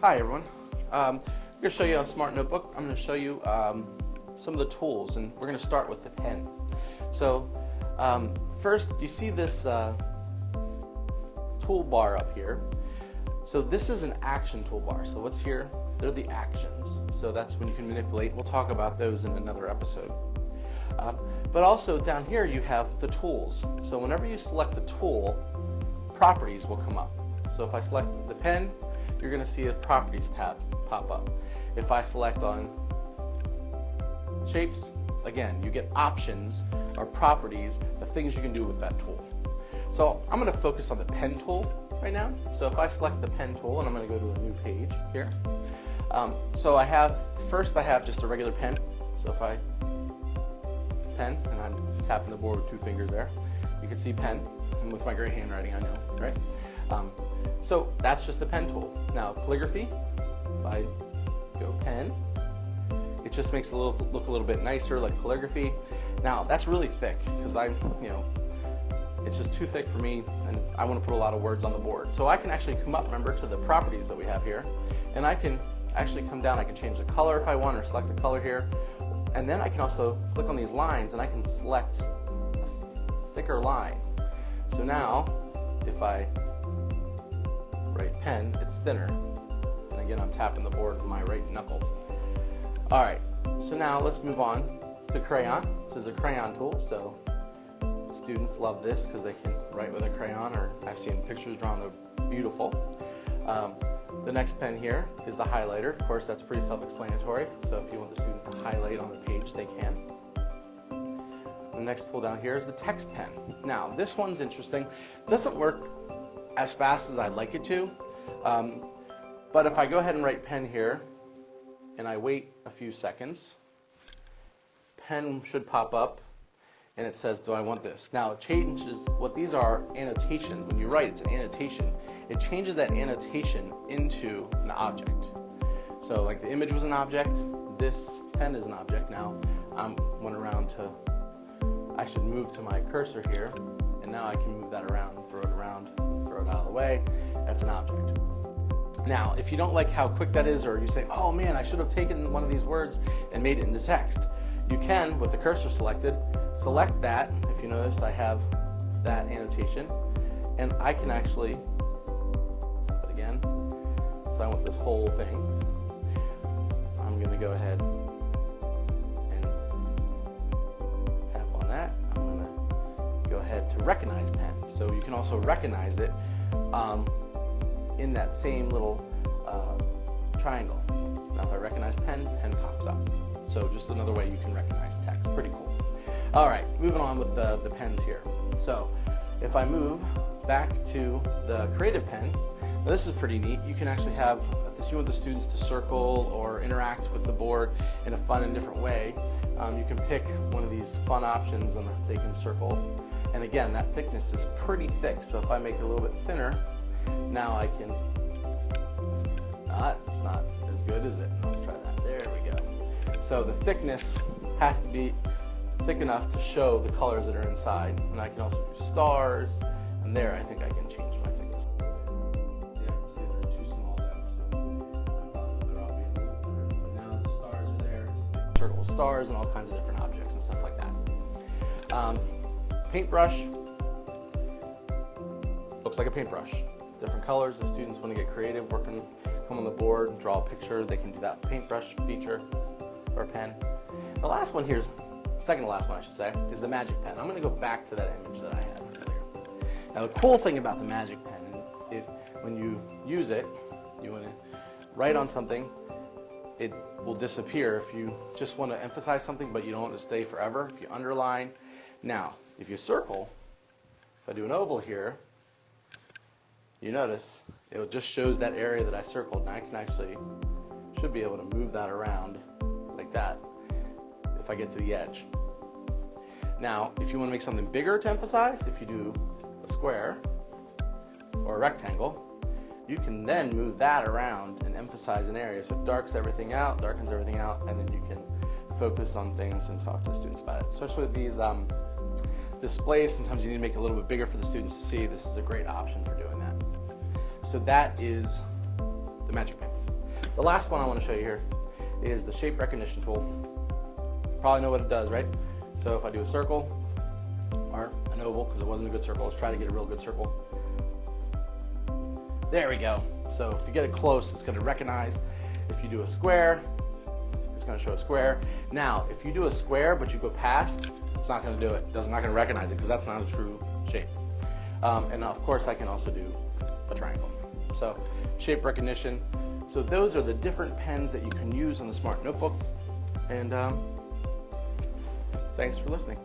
Hi everyone. I'm going to show you a smart notebook. I'm going to show you some of the tools, and we're going to start with the pen. So first, you see this toolbar up here. So this is an action toolbar. So what's here? They're the actions. So that's when you can manipulate. We'll talk about those in another episode. But also down here you have the tools. So whenever you select the tool, properties will come up. So if I select the pen, you're going to see a properties tab pop up. If I select on shapes, again, you get options or properties, the things you can do with that tool. So I'm going to focus on the pen tool right now. So if I select the pen tool, and I'm going to go to a new page here. So first I have just a regular pen. So if I pen, and I'm tapping the board with 2 fingers there, you can see pen, and with my great handwriting I know, right? So that's just the pen tool. Now calligraphy, if I go pen, it just makes it look a little bit nicer, like calligraphy. Now that's really thick because it's just too thick for me, and I want to put a lot of words on the board. So I can actually come up, remember, to the properties that we have here, and I can actually come down. I can change the color if I want, or select the color here, and then I can also click on these lines, and I can select a thicker line. So now, if I write pen, it's thinner. And again, I'm tapping the board with my right knuckle. Alright, so now let's move on to crayon. This is a crayon tool, so students love this because they can write with a crayon, or I've seen pictures drawn, they're beautiful. The next pen here is the highlighter. Of course, that's pretty self-explanatory, so if you want the students to highlight on the page, they can. The next tool down here is the text pen. Now, this one's interesting. It doesn't work as fast as I'd like it to, but if I go ahead and write pen here, and I wait a few seconds, pen should pop up, and it says, do I want this? Now it changes, what these are, annotation. When you write, it's an annotation. It changes that annotation into an object. So like the image was an object, this pen is an object. Now I should move to my cursor here, and now I can move that around, throw it out of the way. That's an object. Now, if you don't like how quick that is, or you say, oh man, I should have taken one of these words and made it into text, you can, with the cursor selected, select that. If you notice, I have that annotation, and I can actually tap it again. So I want this whole thing. I'm going to go ahead and tap on that. I'm going to go ahead to recognize pen. So you can also recognize it in that same little triangle. Now if I recognize pen, pen pops up. So just another way you can recognize text. Pretty cool. Alright, moving on with the pens here. So if I move back to the creative pen, now this is pretty neat. You can actually have, if you want the students to circle or interact with the board in a fun and different way, you can pick one of these fun options and they can circle. And again, that thickness is pretty thick, so if I make it a little bit thinner, now I can, it's not as good, is it? Let's try that. There we go. So the thickness has to be thick enough to show the colors that are inside. And I can also do stars, and there I think I can change my thickness. Yeah, see they're too small though, so I thought they're all being a little better. But now the stars are there, so they can circle stars and all kinds of different objects and stuff like that. Paintbrush looks like a paintbrush. Different colors. If students want to get creative, come on the board, draw a picture, they can do that paintbrush feature or pen. The last one here, second to last one I should say, is the magic pen. I'm going to go back to that image that I had earlier. Now the cool thing about the magic pen, when you use it, you want to write on something, it will disappear if you just want to emphasize something but you don't want it to stay forever. If you underline. Now, if you circle, if I do an oval here, you notice it just shows that area that I circled, and I can should be able to move that around like that if I get to the edge. Now, if you want to make something bigger to emphasize, if you do a square or a rectangle, you can then move that around and emphasize an area. So it darkens everything out, and then you can focus on things and talk to the students about it. Especially with these displays, sometimes you need to make it a little bit bigger for the students to see. This is a great option for doing that. So that is the magic pen. The last one I want to show you here is the shape recognition tool. Probably know what it does, right? So if I do a circle or an oval, because it wasn't a good circle, let's try to get a real good circle. There we go. So if you get it close, it's going to recognize. If you do a square, it's going to show a square. Now, if you do a square but you go past, it's not going to do it. It's not going to recognize it because that's not a true shape. And of course, I can also do a triangle. So shape recognition. So those are the different pens that you can use on the Smart Notebook. And thanks for listening.